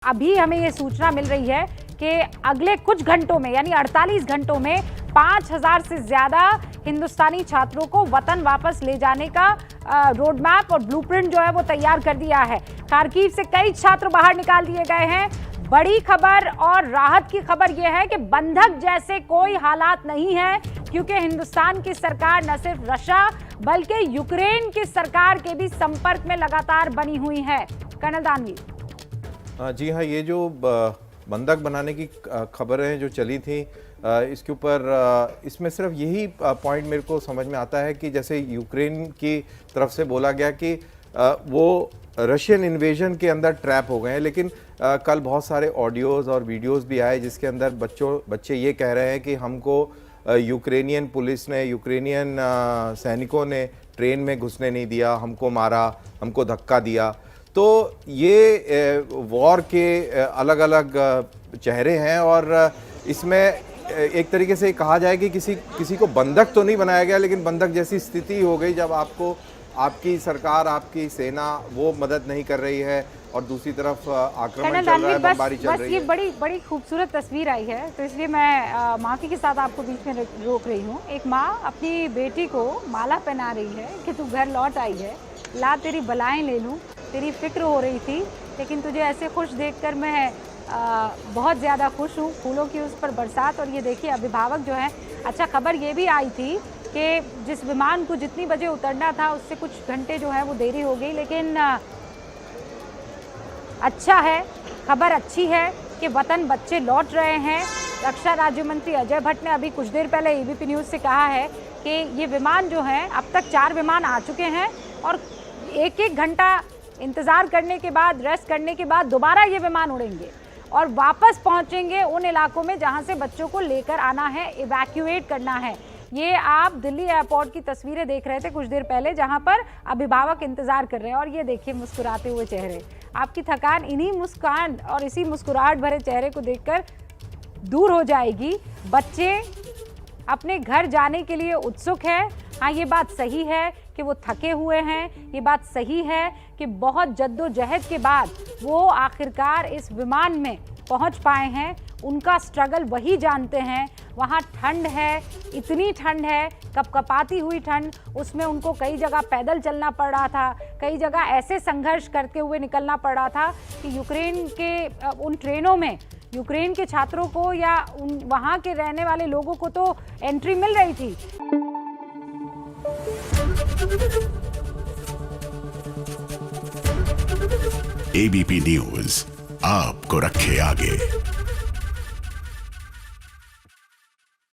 अभी हमें ये सूचना मिल रही है कि अगले कुछ घंटों में यानी 48 घंटों में 5000 से ज्यादा हिंदुस्तानी छात्रों को वतन वापस ले जाने का रोड मैप और ब्लूप्रिंट जो है वो तैयार कर दिया है। खार्किव से कई छात्र बाहर निकाल दिए गए हैं। बड़ी खबर और राहत की खबर यह है कि बंधक जैसे कोई हालात नहीं है, क्योंकि हिंदुस्तान की सरकार न सिर्फ रशिया बल्कि यूक्रेन की सरकार के भी संपर्क में लगातार बनी हुई है। कर्नल दानवी। जी हाँ, ये जो बंधक बनाने की खबरें जो चली थी, इसके ऊपर इसमें सिर्फ यही पॉइंट मेरे को समझ में आता है कि जैसे यूक्रेन की तरफ से बोला गया कि वो रशियन इन्वेजन के अंदर ट्रैप हो गए हैं, लेकिन कल बहुत सारे ऑडियोज़ और वीडियोज़ भी आए जिसके अंदर बच्चे ये कह रहे हैं कि हमको यूक्रेनियन पुलिस ने, यूक्रेनियन सैनिकों ने ट्रेन में घुसने नहीं दिया, हमको मारा, हमको धक्का दिया। तो ये वॉर के अलग अलग चेहरे हैं और इसमें एक तरीके से कहा जाए कि किसी को बंधक तो नहीं बनाया गया, लेकिन बंधक जैसी स्थिति हो गई जब आपको आपकी सरकार, आपकी सेना वो मदद नहीं कर रही है और दूसरी तरफ आक्रमण चल रहा है, बमबारी चल रही है। ये बड़ी खूबसूरत तस्वीर आई है, तो इसलिए मैं माफ़ी के साथ आपको बीच में रोक रही हूँ। एक माँ अपनी बेटी को माला पहना रही है कि तू घर लौट आई है, ला तेरी बलाएं ले लूँ, तेरी फिक्र हो रही थी, लेकिन तुझे ऐसे खुश देखकर मैं बहुत ज़्यादा खुश हूँ। फूलों की उस पर बरसात। और ये देखिए अभिभावक जो है, अच्छा खबर ये भी आई थी कि जिस विमान को जितनी बजे उतरना था उससे कुछ घंटे जो है वो देरी हो गई, लेकिन अच्छा है, खबर अच्छी है कि वतन बच्चे लौट रहे हैं। रक्षा राज्य मंत्री अजय भट्ट ने अभी कुछ देर पहले एबीपी न्यूज़ से कहा है कि ये विमान जो है, अब तक 4 विमान आ चुके हैं और एक घंटा इंतज़ार करने के बाद, रेस्ट करने के बाद दोबारा ये विमान उड़ेंगे और वापस पहुंचेंगे उन इलाकों में जहां से बच्चों को लेकर आना है, इवैक्यूएट करना है। ये आप दिल्ली एयरपोर्ट की तस्वीरें देख रहे थे कुछ देर पहले, जहां पर अभिभावक इंतजार कर रहे हैं और ये देखिए मुस्कुराते हुए चेहरे। आपकी थकान इन्हीं मुस्कान और इसी मुस्कुराहट भरे चेहरे को देखकर दूर हो जाएगी। बच्चे अपने घर जाने के लिए उत्सुक है। हाँ, ये बात सही है कि वो थके हुए हैं, ये बात सही है कि बहुत जद्दोजहद के बाद वो आखिरकार इस विमान में पहुंच पाए हैं। उनका स्ट्रगल वही जानते हैं। वहाँ ठंड है, इतनी ठंड है, कपकपाती हुई ठंड, उसमें उनको कई जगह पैदल चलना पड़ रहा था, कई जगह ऐसे संघर्ष करते हुए निकलना पड़ रहा था कि यूक्रेन के उन ट्रेनों में यूक्रेन के छात्रों को या वहाँ के रहने वाले लोगों को तो एंट्री मिल रही थी। एबीपी न्यूज़ आपको रखे आगे।